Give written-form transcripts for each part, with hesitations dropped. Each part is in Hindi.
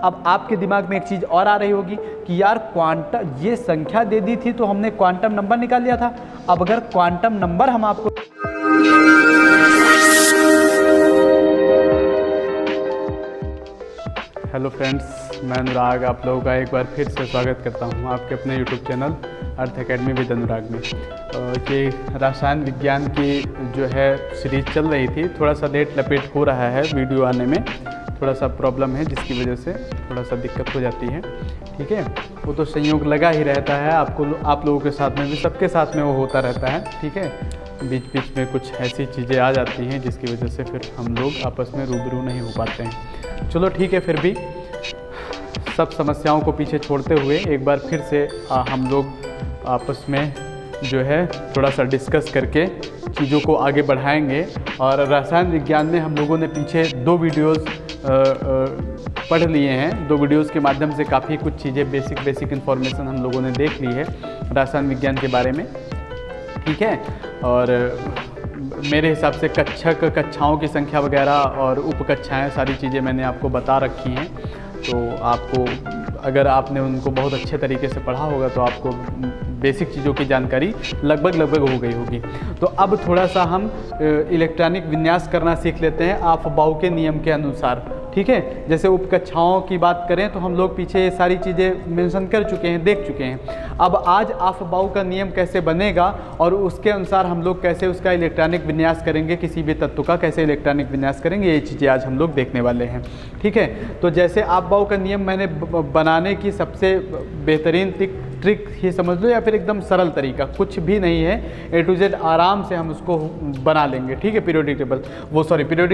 अब आपके दिमाग में एक चीज़ और आ रही होगी कि यार क्वांटम, ये संख्या दे दी थी तो हमने क्वांटम नंबर निकाल लिया था। अब अगर क्वांटम नंबर हम आपको हेलो फ्रेंड्स, मैं अनुराग आप लोगों का एक बार फिर से स्वागत करता हूं आपके अपने YouTube channel Arth academy with Anurag में। ये रसायन विज्ञान की जो है सीरीज चल रही थी, थोड़ा सा लेट लपेट हो रहा है वीडियो आने में, थोड़ा सा प्रॉब्लम है जिसकी वजह से थोड़ा सा दिक्कत हो जाती है। ठीक है, वो तो संयोग लगा ही रहता है, आप लोगों के साथ में भी, सबके साथ में वो होता रहता है। ठीक है, बीच बीच में कुछ ऐसी चीज़ें आ जाती हैं जिसकी वजह से फिर हम लोग आपस में रूबरू नहीं हो पाते हैं। चलो ठीक है, फिर भी सब समस्याओं को पीछे छोड़ते हुए एक बार फिर से हम लोग आपस में जो है थोड़ा सा डिस्कस करके चीज़ों को आगे बढ़ाएंगे। और रसायन विज्ञान में हम लोगों ने पीछे 2 वीडियोज़ पढ़ लिए हैं। 2 वीडियोज़ के माध्यम से काफ़ी कुछ चीज़ें बेसिक इन्फॉर्मेशन हम लोगों ने देख ली है रसायन विज्ञान के बारे में। ठीक है, और मेरे हिसाब से कक्षाओं की संख्या वगैरह और उपकक्षाएँ सारी चीज़ें मैंने आपको बता रखी हैं। तो आपको, अगर आपने उनको बहुत अच्छे तरीके से पढ़ा होगा तो आपको बेसिक चीज़ों की जानकारी लगभग हो गई होगी। तो अब थोड़ा सा हम इलेक्ट्रॉनिक विन्यास करना सीख लेते हैं अफबाउ के नियम के अनुसार। ठीक है, जैसे उपकक्षाओं की बात करें तो हम लोग पीछे ये सारी चीज़ें मेंशन कर चुके हैं, देख चुके हैं। अब आज अफबाउ का नियम कैसे बनेगा और उसके अनुसार हम लोग कैसे उसका इलेक्ट्रॉनिक विन्यास करेंगे, किसी भी तत्व का कैसे इलेक्ट्रॉनिक विन्यास करेंगे, ये चीज़ें आज हम लोग देखने वाले हैं। ठीक है, तो जैसे अफबाउ का नियम मैंने बनाने की सबसे बेहतरीन ट्रिक ही समझ लो, या फिर एकदम सरल तरीका, कुछ भी नहीं है, A to Z आराम से हम उसको बना लेंगे। ठीक है, पीरियोडिक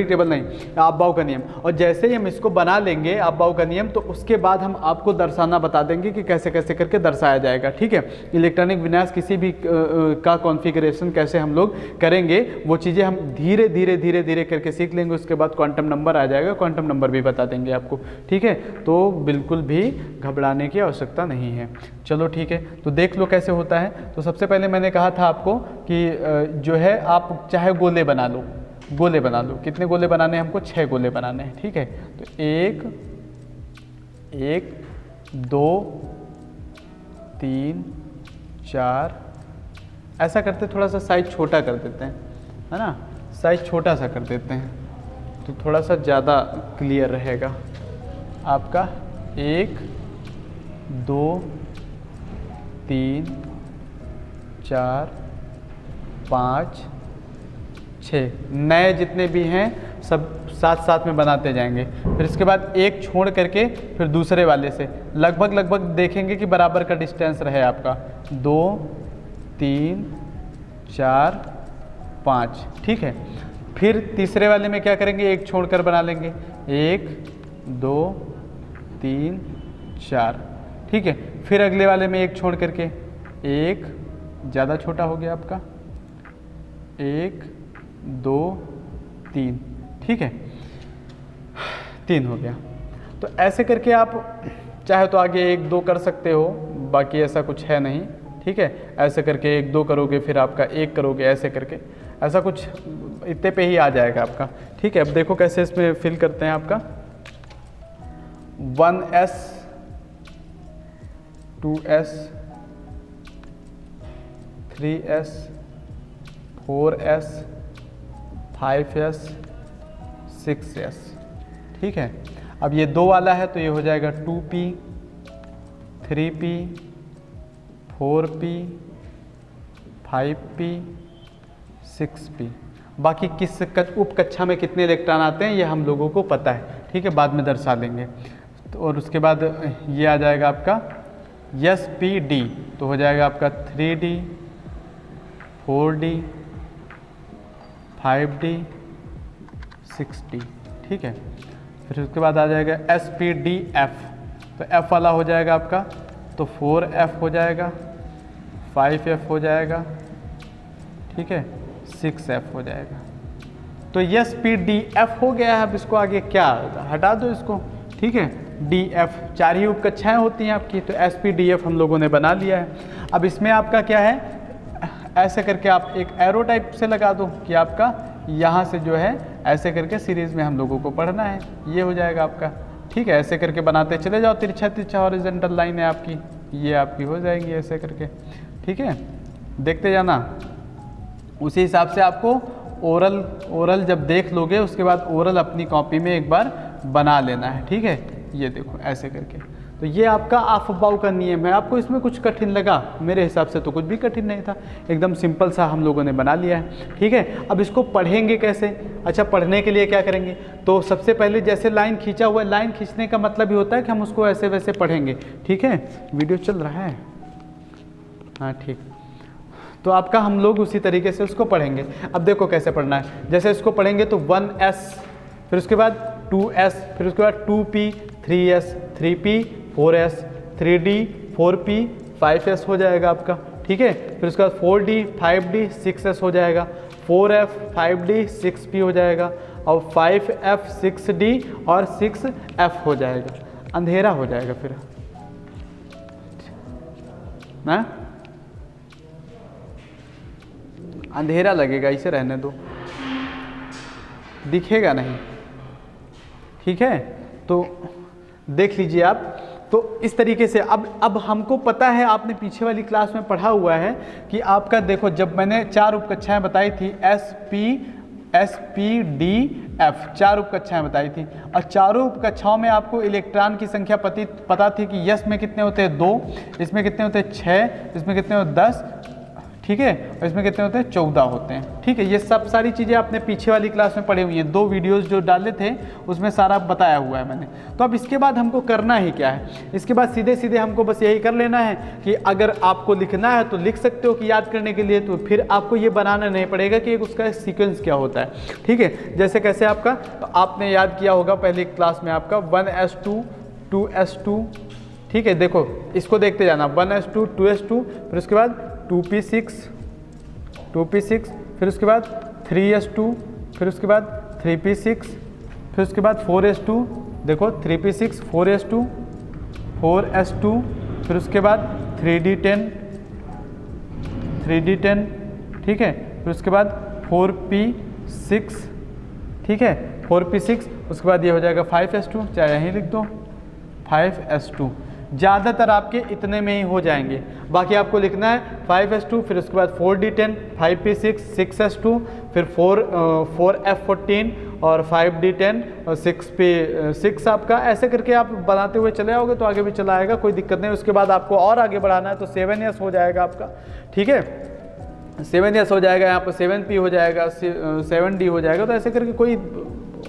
टेबल नहीं, अफबाउ का नियम। और जैसे ही हम इसको बना लेंगे अफबाउ का नियम, तो उसके बाद हम आपको दर्शाना बता देंगे कि कैसे कैसे करके दर्शाया जाएगा। ठीक है, इलेक्ट्रॉनिक विन्यास किसी भी का कॉन्फ़िगरेशन कैसे हम लोग करेंगे, वो चीज़ें हम धीरे धीरे करके सीख लेंगे। उसके बाद क्वांटम नंबर आ जाएगा, क्वांटम नंबर भी बता देंगे आपको। ठीक है, तो बिल्कुल भी घबराने की आवश्यकता नहीं है। चलो ठीक है, तो देख लो कैसे होता है। तो सबसे पहले मैंने कहा था आपको कि जो है आप चाहे गोले बना लो, कितने गोले बनाने हैं हमको? 6 गोले बनाने हैं। ठीक है, तो 1 2 3 4 ऐसा करते, थोड़ा सा साइज छोटा कर देते हैं, है ना, साइज छोटा सा कर देते हैं तो थोड़ा सा ज़्यादा क्लियर रहेगा आपका। 1 2 3 4 5 6 नए जितने भी हैं सब साथ में बनाते जाएंगे। फिर इसके बाद एक छोड़ करके फिर दूसरे वाले से लगभग देखेंगे कि बराबर का डिस्टेंस रहे आपका। 2 3 4 5। ठीक है, फिर तीसरे वाले में क्या करेंगे? एक छोड़कर बना लेंगे। 1 2 3 4। ठीक है, फिर अगले वाले में एक छोड़ करके, एक ज़्यादा छोटा हो गया आपका, 1 2 3। ठीक है, 3 हो गया। तो ऐसे करके आप चाहे तो आगे 1 2 कर सकते हो, बाकी ऐसा कुछ है नहीं। ठीक है, ऐसे करके 1 2 करोगे, फिर आपका 1 करोगे, ऐसे करके ऐसा कुछ इतने पे ही आ जाएगा आपका। ठीक है, अब देखो कैसे इसमें फिल करते हैं आपका। 1s 2s 3s 4s 5s 6s। ठीक है, अब ये 2 वाला है तो ये हो जाएगा 2p 3p 4p 5p 6p। बाकी किस उपकक्षा में कितने इलेक्ट्रॉन आते हैं ये हम लोगों को पता है। ठीक है, बाद में दर्शा लेंगे। तो और उसके बाद ये आ जाएगा आपका sp_d, तो हो जाएगा आपका 3d 4d 5d 6d। ठीक है, फिर उसके बाद आ जाएगा sp_df, तो f वाला हो जाएगा आपका, तो 4f हो जाएगा, 5f हो जाएगा, ठीक है, 6f हो जाएगा। तो sp_df हो गया है। अब इसको आगे क्या हटा दो इसको। ठीक है, df 4 ही उपकक्षाएँ होती हैं आपकी, तो sp_df हम लोगों ने बना लिया है। अब इसमें आपका क्या है, ऐसे करके आप एक एरो टाइप से लगा दो कि आपका यहाँ से जो है ऐसे करके सीरीज़ में हम लोगों को पढ़ना है। ये हो जाएगा आपका। ठीक है, ऐसे करके बनाते चले जाओ, तिरछा तिरछा हॉरिजॉन्टल लाइन है आपकी, ये आपकी हो जाएगी ऐसे करके। ठीक है, देखते जाना। उसी हिसाब से आपको ओरल जब देख लोगे उसके बाद ओरल अपनी कॉपी में एक बार बना लेना है। ठीक है, ये देखो ऐसे करके। तो ये आपका आफबाऊ का नियम है। आपको इसमें कुछ कठिन लगा? मेरे हिसाब से तो कुछ भी कठिन नहीं था, एकदम सिंपल सा हम लोगों ने बना लिया है। ठीक है, अब इसको पढ़ेंगे कैसे? अच्छा, पढ़ने के लिए क्या करेंगे? तो सबसे पहले जैसे लाइन खींचा हुआ है, लाइन खींचने का मतलब ही होता है कि हम उसको ऐसे वैसे पढ़ेंगे। ठीक है, वीडियो चल रहा है? हाँ ठीक। तो आपका हम लोग उसी तरीके से उसको पढ़ेंगे। अब देखो कैसे पढ़ना है। जैसे इसको पढ़ेंगे तो 1s, फिर उसके बाद 2s, फिर उसके बाद 2p, 3s, 3p, 4s, 3d, 4p, 5s हो जाएगा आपका। ठीक है, फिर उसके बाद 4d, 5d, 6s हो जाएगा, 4f, 5d, 6p हो जाएगा, और 5f, 6d और 6f हो जाएगा। अंधेरा हो जाएगा फिर ना, अंधेरा लगेगा, इसे रहने दो, दिखेगा नहीं। ठीक है, तो देख लीजिए आप। तो इस तरीके से अब हमको पता है, आपने पीछे वाली क्लास में पढ़ा हुआ है कि आपका देखो, जब मैंने 4 उपकक्षाएं बताई थी, एस पी डी एफ, 4 उपकक्षाएं बताई थी, और चारों उपकक्षाओं में आपको इलेक्ट्रॉन की संख्या पता थी कि यस में कितने होते हैं 2, इसमें कितने होते हैं 6, इसमें कितने होते 10, ठीक है, और इसमें कितने होते हैं 14 होते हैं। ठीक है, ये सब सारी चीज़ें आपने पीछे वाली क्लास में पढ़ी हुई हैं, 2 वीडियोस जो डाले थे उसमें सारा बताया हुआ है मैंने। तो अब इसके बाद हमको करना ही क्या है? इसके बाद सीधे सीधे हमको बस यही कर लेना है कि अगर आपको लिखना है तो लिख सकते हो कि याद करने के लिए, तो फिर आपको ये बनाना नहीं पड़ेगा कि उसका सीक्वेंस क्या होता है। ठीक है, जैसे कैसे आपका, तो आपने याद किया होगा पहली क्लास में आपका 1s2, 2s2। ठीक है, देखो इसको देखते जाना, 1s2, 2s2, फिर उसके बाद 2p6, फिर उसके बाद 3s2, फिर उसके बाद 3p6, फिर उसके बाद 4s2, देखो 3p6, 4s2, 4s2, फिर उसके बाद 3d10, ठीक है, फिर उसके बाद 4p6, ठीक है, 4p6, उसके बाद ये हो जाएगा 5s2, चाहे यहीं लिख दो 5s2। ज़्यादातर आपके इतने में ही हो जाएंगे। बाकी आपको लिखना है 5s2, फिर उसके बाद 4d10, 5p6, 6s2, फिर 4f14 और 5d10 और 6p6 आपका। ऐसे करके आप बनाते हुए चले आओगे तो आगे भी चला आएगा, कोई दिक्कत नहीं। उसके बाद आपको और आगे बढ़ाना है तो 7s हो जाएगा आपका। ठीक है, 7s हो जाएगा, यहाँ पर 7p हो जाएगा, 7d हो जाएगा। तो ऐसे करके कोई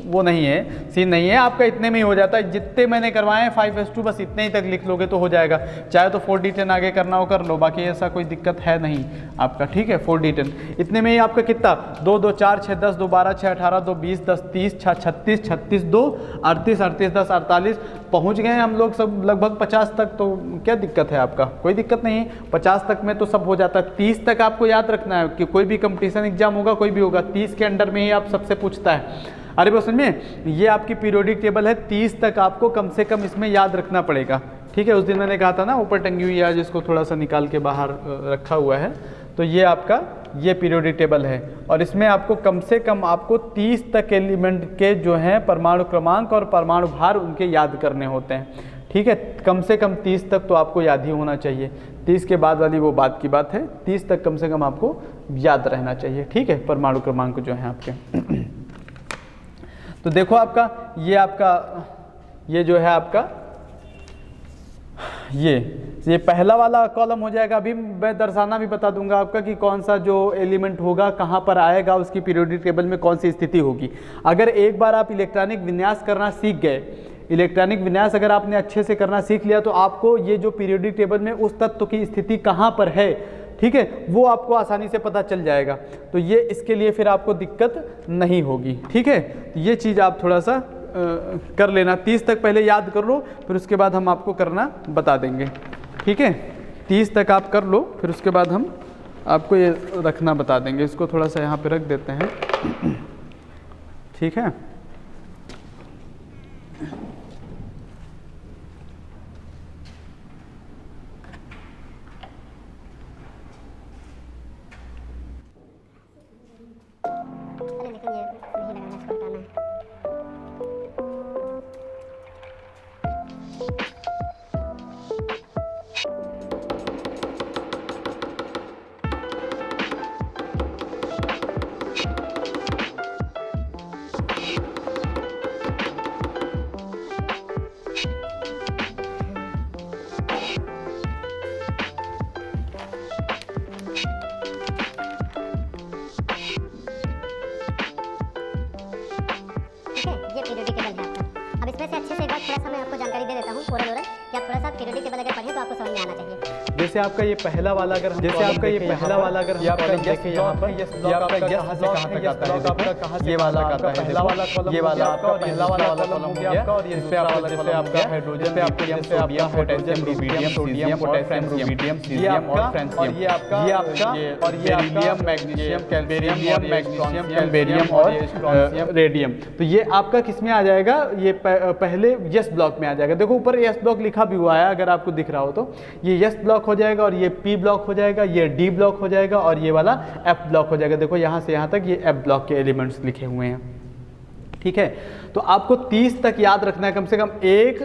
वो नहीं है, सीन नहीं है, आपका इतने में ही हो जाता है। जितने मैंने करवाए हैं 5s2, बस इतने ही तक लिख लोगे तो हो जाएगा। चाहे तो 4d10 आगे करना हो कर लो, बाकी ऐसा कोई दिक्कत है नहीं आपका। ठीक है, 4d10 इतने में ही आपका कितना, 2 2 4 6 10, 2 12 6 18, 2 20 10 30 6 36 36 2 38 38 10 48, पहुँच गए हम लोग सब लगभग 50 तक। तो क्या दिक्कत है आपका? कोई दिक्कत नहीं है, 50 तक में तो सब हो जाता है। 30 तक आपको याद रखना है कि कोई भी कंपटीशन एग्जाम होगा, कोई भी होगा, 30 के अंडर में ही आप सबसे पूछता है। अरे बस में ये आपकी पीरियोडिक टेबल है, 30 तक आपको कम से कम इसमें याद रखना पड़ेगा। ठीक है, उस दिन मैंने कहा था ना ऊपर टंगी हुई है, जिसको थोड़ा सा निकाल के बाहर रखा हुआ है। तो ये आपका ये पीरियोडिक टेबल है, और इसमें आपको कम से कम आपको 30 तक एलिमेंट के जो हैं परमाणु क्रमांक और परमाणु भार उनके याद करने होते हैं। ठीक है, कम से कम 30 तक तो आपको याद ही होना चाहिए। 30 के बाद वाली वो बात की बात है, 30 तक कम से कम आपको याद रहना चाहिए। ठीक है, परमाणु क्रमांक जो हैं आपके। तो देखो आपका ये जो है आपका ये पहला वाला कॉलम हो जाएगा। अभी मैं दर्शाना भी बता दूंगा आपका कि कौन सा जो एलिमेंट होगा, कहाँ पर आएगा, उसकी पीरियोडिक टेबल में कौन सी स्थिति होगी। अगर एक बार आप इलेक्ट्रॉनिक विन्यास करना सीख गए, इलेक्ट्रॉनिक विन्यास अगर आपने अच्छे से करना सीख लिया, तो आपको ये जो पीरियोडिक टेबल में उस तत्व की स्थिति कहाँ पर है, ठीक है, वो आपको आसानी से पता चल जाएगा। तो ये इसके लिए फिर आपको दिक्कत नहीं होगी। ठीक है, ये चीज़ आप थोड़ा सा कर लेना। 30 तक पहले याद कर लो, फिर उसके बाद हम आपको करना बता देंगे। ठीक है, 30 तक आप कर लो, फिर उसके बाद हम आपको ये रखना बता देंगे। इसको थोड़ा सा यहाँ पे रख देते हैं। ठीक है, पीरियोडिक टेबल है आपका। अब इसमें से अच्छे से एक बार थोड़ा सा मैं आपको जानकारी दे देता हूँ ओरल कि आप थोड़ा सा पीरियोडिक टेबल अगर पढ़ें तो आपको समझ में आना चाहिए। जैसे आपका ये पहला वाला अगर जैसे आपका ये पहला वाला अगर ये आपका देखें यहाँ पर ये आपका कहाँ से कहाँ तक आता है, आपका कहाँ से ये वाला आता है, पहला वाला कॉलम, ये वाला आपका पहला वाला कॉलम हो गया और ये दूसरा वाला जैसे आपका हाइड्रोजन पे आपको जैसे sodium potassium rubidium sodium potassium rubidium caesium और फ्रांसियम, ये आपका और ये beryllium magnesium calcium magnesium calcium और रेडियम। तो ये आपका किस में आ जाएगा, ये पहले यस ब्लॉक में आ जाएगा। देखो ऊपर यस ब्लॉक लिखा भी हुआ है, अगर आपको दिख रहा हो तो ये यस ब्लॉक हो जाएगा और ये पी ब्लॉक हो जाएगा, ये डी ब्लॉक हो जाएगा और ये वाला एफ ब्लॉक हो जाएगा। देखो यहाँ से यहाँ तक ये एफ ब्लॉक के एलिमेंट्स लिखे हुए हैं, ठीक है। तो आपको 30 तक याद रखना है, कम से कम 1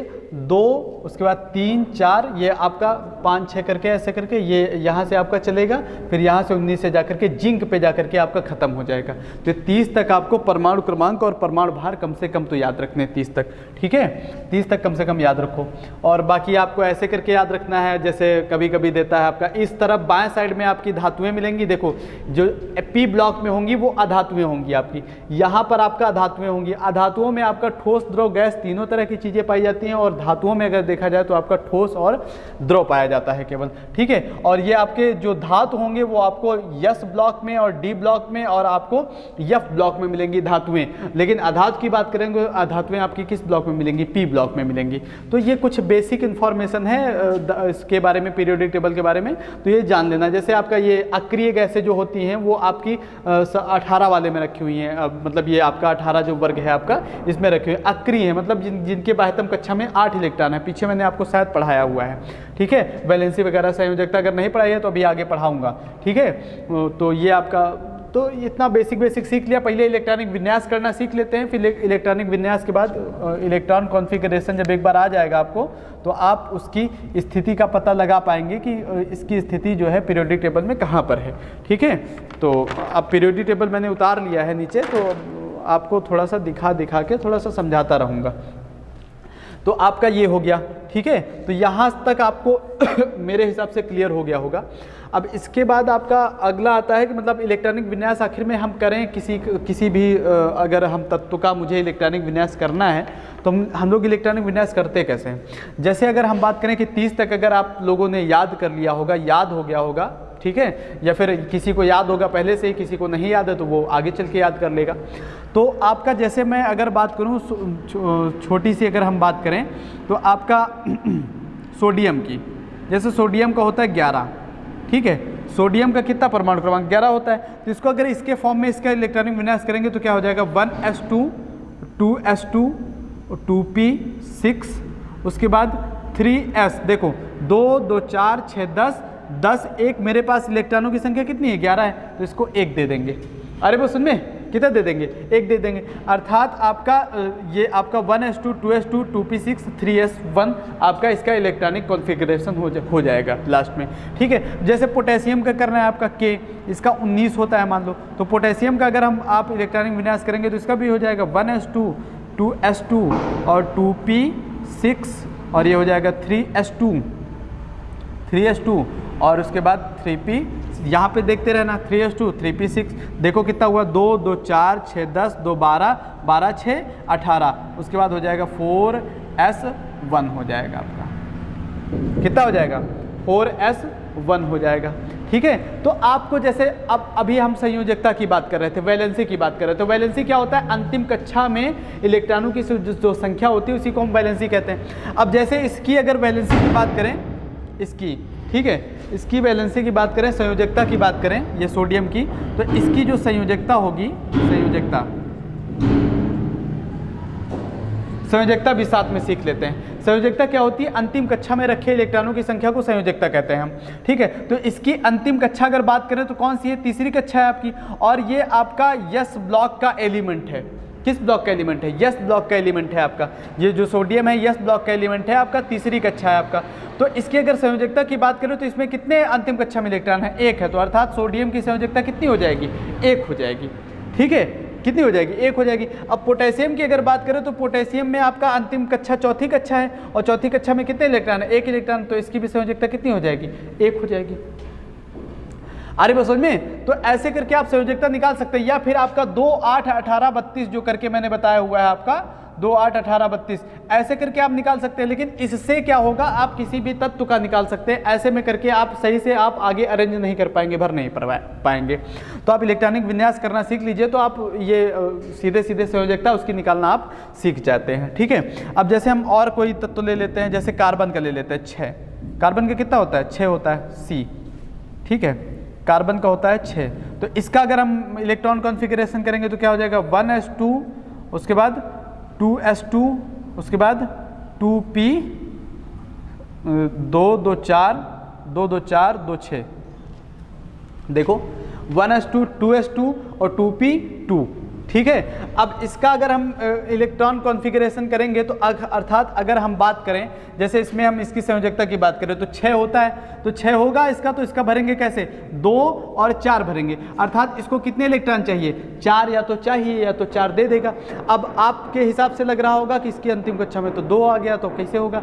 2 उसके बाद 3 4 ये आपका 5 6 करके ऐसे करके ये यहाँ से आपका चलेगा, फिर यहाँ से 19 से जाकर के जिंक पे जाकर के आपका खत्म हो जाएगा। तो 30 तक आपको परमाणु क्रमांक और परमाणु भार कम से कम तो याद रखने 30 तक, ठीक है। 30 तक कम से कम याद रखो और बाकी आपको ऐसे करके याद रखना है। जैसे कभी कभी देता है आपका इस तरफ बाएं साइड में आपकी धातुएं मिलेंगी, देखो जो पी ब्लॉक में होंगी वो अधातुएं होंगी आपकी, यहाँ पर आपका अधातुएं होंगी। अधातुओं में आपका ठोस द्रव गैस तीनों तरह की चीजें पाई जाती हैं और धातुओं में अगर देखा जाए तो आपका ठोस और द्रव पाया जाता है केवल, ठीक है। और ये आपके जो धातु होंगे वो आपको यस ब्लॉक में और डी ब्लॉक में और आपको एफ ब्लॉक में मिलेंगी धातुएं, लेकिन अधातु की बात करेंगे अधातुएं आपकी किस ब्लॉक में मिलेंगी, पी ब्लॉक में मिलेंगी। तो ये कुछ बेसिक इंफॉर्मेशन है इसके बारे में, पीरियोडिक टेबल के बारे में, तो ये जान लेना। जैसे आपका ये अक्रिय गैसें जो होती हैं वो आपकी 18 वाले में रखी हुई हैं, मतलब ये आपका 18 जो वर्ग है आपका इसमें रखे हुए अक्रिय है, मतलब जिनके बाह्यतम कक्षा में 8 इलेक्ट्रॉन है। पीछे मैंने आपको शायद पढ़ाया हुआ है, ठीक है। वैलेंसी वगैरह संयोजकता अगर नहीं पढ़ाई है तो अभी आगे पढ़ाऊंगा, ठीक है। तो ये आपका तो इतना बेसिक सीख लिया। पहले इलेक्ट्रॉनिक विन्यास करना सीख लेते हैं, फिर इलेक्ट्रॉनिक विन्यास के बाद इलेक्ट्रॉन कॉन्फ़िगरेशन जब एक बार आ जाएगा आपको तो आप उसकी स्थिति का पता लगा पाएंगे कि इसकी स्थिति जो है पीरियोडिक टेबल में कहाँ पर है, ठीक है। तो अब पीरियोडिक टेबल मैंने उतार लिया है नीचे, तो आपको थोड़ा सा दिखा के थोड़ा सा समझाता रहूँगा। तो आपका ये हो गया, ठीक है। तो यहाँ तक आपको मेरे हिसाब से क्लियर हो गया होगा। अब इसके बाद आपका अगला आता है कि मतलब इलेक्ट्रॉनिक विन्यास आखिर में हम करें किसी भी अगर हम तत्व का मुझे इलेक्ट्रॉनिक विन्यास करना है तो हम लोग इलेक्ट्रॉनिक विन्यास करते कैसे हैं। जैसे अगर हम बात करें कि 30 तक अगर आप लोगों ने याद कर लिया होगा, याद हो गया होगा, ठीक है, या फिर किसी को याद होगा पहले से ही, किसी को नहीं याद है तो वो आगे चल के याद कर लेगा। तो आपका जैसे मैं अगर बात करूँ छोटी सी अगर हम बात करें तो आपका सोडियम की, जैसे सोडियम का होता है 11, ठीक है। सोडियम का कितना परमाणु क्रमांक 11 होता है। तो इसको अगर इसके फॉर्म में इसका इलेक्ट्रॉनिक विन्यास करेंगे तो क्या हो जाएगा 1s2 2s2 2p6 उसके बाद 3s। देखो 2 2 4 6 10 1 मेरे पास इलेक्ट्रॉनों की संख्या कितनी है 11 है, तो इसको 1 दे देंगे। अरे बस उनमें कितना दे देंगे 1 दे देंगे, अर्थात आपका ये आपका 1s2 2s2 2p6 3s1 आपका इसका इलेक्ट्रॉनिक कॉन्फ़िगरेशन हो जाएगा लास्ट में, ठीक है। जैसे पोटेशियम का करना है आपका K, इसका 19 होता है मान लो, तो पोटेशियम का अगर हम आप इलेक्ट्रॉनिक विन्यास करेंगे तो इसका भी हो जाएगा 1s2 2s2 और 2p6 और ये हो जाएगा 3s2 और उसके बाद 3p, यहाँ पे देखते रहना 3s2 3p6। देखो कितना हुआ 2 2 4 6 10 2 12 12 6 18, उसके बाद हो जाएगा 4s1 हो जाएगा आपका, कितना हो जाएगा 4s1 हो जाएगा, ठीक है। तो आपको जैसे अब अभी हम संयोजकता की बात कर रहे थे, वैलेंसी की बात कर रहे थे। तो वैलेंसी क्या होता है, अंतिम कक्षा में इलेक्ट्रॉनों की जो संख्या होती है उसी को हम वैलेंसी कहते हैं। अब जैसे इसकी अगर वैलेंसी की बात करें, इसकी, ठीक है, इसकी वैलेंसी की बात करें, संयोजकता की बात करें, ये सोडियम की, तो इसकी जो संयोजकता होगी, संयोजकता भी साथ में सीख लेते हैं। संयोजकता क्या होती है, अंतिम कक्षा में रखे इलेक्ट्रॉनों की संख्या को संयोजकता कहते हैं हम, ठीक है। तो इसकी अंतिम कक्षा अगर बात करें तो कौन सी है, तीसरी कक्षा है आपकी, और ये आपका यस ब्लॉक का एलिमेंट है, किस ब्लॉक का एलिमेंट है? यस ब्लॉक का एलिमेंट है आपका। ये जो सोडियम है यस ब्लॉक का एलिमेंट है आपका, तीसरी कक्षा है आपका। तो इसकी अगर संयोजकता की बात करें तो इसमें कितने अंतिम कक्षा में इलेक्ट्रॉन है? 1 है। तो अर्थात सोडियम की संयोजकता कितनी हो जाएगी? 1 हो जाएगी। ठीक है, कितनी हो जाएगी? 1 हो जाएगी। अब पोटेशियम की अगर बात करें तो पोटेशियम में आपका अंतिम कक्षा चौथी कक्षा है, और चौथी कक्षा में कितने इलेक्ट्रॉन है? 1 इलेक्ट्रॉन। तो इसकी भी संयोजकता कितनी हो जाएगी? 1 हो जाएगी। अरे बस समझ में? तो ऐसे करके आप संयोजकता निकाल सकते हैं। या फिर आपका 2 8 18 32 जो करके मैंने बताया हुआ है आपका 2 8 18 32, ऐसे करके आप निकाल सकते हैं। लेकिन इससे क्या होगा, आप किसी भी तत्व का निकाल सकते हैं। ऐसे में करके आप सही से आप आगे अरेंज नहीं कर पाएंगे, भर नहीं पाएंगे। तो आप इलेक्ट्रॉनिक विन्यास करना सीख लीजिए, तो आप ये सीधे सीधे संयोजकता उसकी निकालना आप सीख जाते हैं। ठीक है, अब जैसे हम और कोई तत्व ले लेते हैं, जैसे कार्बन का ले लेते हैं 6। कार्बन का कितना होता है? 6 होता है, C। ठीक है, कार्बन का होता है 6। तो इसका अगर हम इलेक्ट्रॉन कॉन्फ़िगरेशन करेंगे तो क्या हो जाएगा? 1s2, उसके बाद 2s2, उसके बाद 2p, 2 2 4, 2 2 4, 2 6। देखो 1s2, 2s2 और 2p 2। ठीक है, अब इसका अगर हम इलेक्ट्रॉन कॉन्फ़िगरेशन करेंगे तो अर्थात अगर हम बात करें, जैसे इसमें हम इसकी संयोजकता की बात करें तो 6 होता है, तो 6 होगा इसका। तो इसका भरेंगे कैसे? 2 और 4 भरेंगे। अर्थात इसको कितने इलेक्ट्रॉन चाहिए? 4 या तो चाहिए या तो 4 दे देगा। अब आपके हिसाब से लग रहा होगा कि इसकी अंतिम कक्षा में तो 2 आ गया, तो कैसे होगा?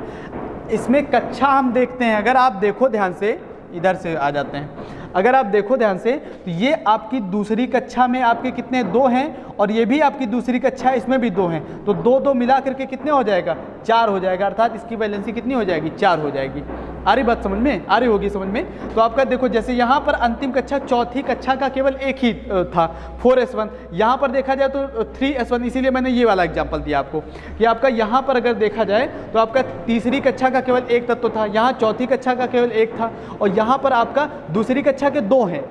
इसमें कक्षा हम देखते हैं, अगर आप देखो ध्यान से, इधर से आ जाते हैं, अगर आप देखो ध्यान से तो ये आपकी दूसरी कक्षा में आपके कितने? 2 हैं, और ये भी आपकी दूसरी कक्षा है, इसमें भी 2 हैं। तो 2 2 मिला करके कितने हो जाएगा? 4 हो जाएगा। अर्थात इसकी वैलेंसी कितनी हो जाएगी? 4 हो जाएगी। आ रही बात समझ में? आ रही होगी समझ में? तो आपका देखो, जैसे यहाँ पर अंतिम कक्षा चौथी कक्षा का केवल एक ही था, 4s1। यहाँ पर देखा जाए तो 3s1, इसीलिए मैंने ये वाला एग्जाम्पल दिया आपको कि आपका यहाँ पर अगर देखा जाए तो आपका तीसरी कक्षा का केवल एक तत्व था, यहाँ चौथी कक्षा का केवल एक था, और यहाँ पर आपका दूसरी कक्षा के 2 हैं,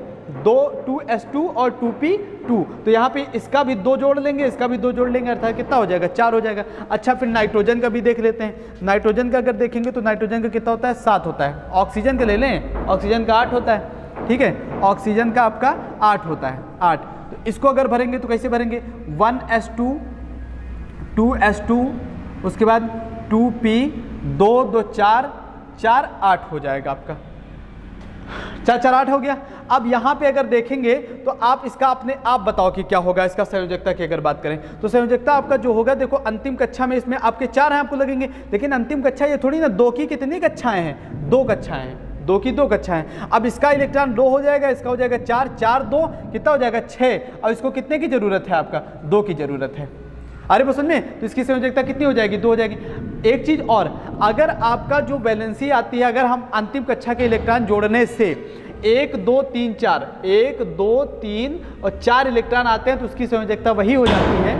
2s2 और 2p2। तो यहाँ पे इसका भी 2 जोड़ लेंगे, इसका भी 2 जोड़ लेंगे, अर्थात कितना हो जाएगा? 4 हो जाएगा। अच्छा, फिर नाइट्रोजन का भी देख लेते हैं। नाइट्रोजन का अगर देखेंगे तो नाइट्रोजन का कितना होता है? 7 होता है। ऑक्सीजन का ले लें, ऑक्सीजन का 8 होता है। ठीक है, ऑक्सीजन का आपका 8 होता है, 8। तो इसको अगर भरेंगे तो कैसे भरेंगे? 1s2, 2s2, उसके बाद 2p, 2 2 4, 4 8 हो जाएगा आपका। 4 4 8 हो गया। अब यहाँ पे अगर देखेंगे तो आप इसका अपने आप बताओ कि क्या होगा इसका संयोजकता की अगर बात करें तो संयोजकता आपका जो होगा, देखो अंतिम कक्षा में इसमें आपके 4 हैं आपको लगेंगे, लेकिन अंतिम कक्षा ये थोड़ी ना 2 की कितनी कक्षाएं हैं? 2 कक्षाएं हैं, 2 की 2 कक्षाएं। अब इसका इलेक्ट्रॉन 2 हो जाएगा, इसका हो जाएगा 4, 4 2 कितना हो जाएगा? 6। और इसको कितने की जरूरत है? आपका 2 की जरूरत है। अरे बस में, तो इसकी संयोजकता कितनी हो जाएगी? 2 हो जाएगी। एक चीज और, अगर आपका जो वैलेंसी आती है, अगर हम अंतिम कक्षा के इलेक्ट्रॉन जोड़ने से 1 2 3 4, 1 2 3 और 4 इलेक्ट्रॉन आते हैं तो उसकी संयोजकता वही हो जाती है।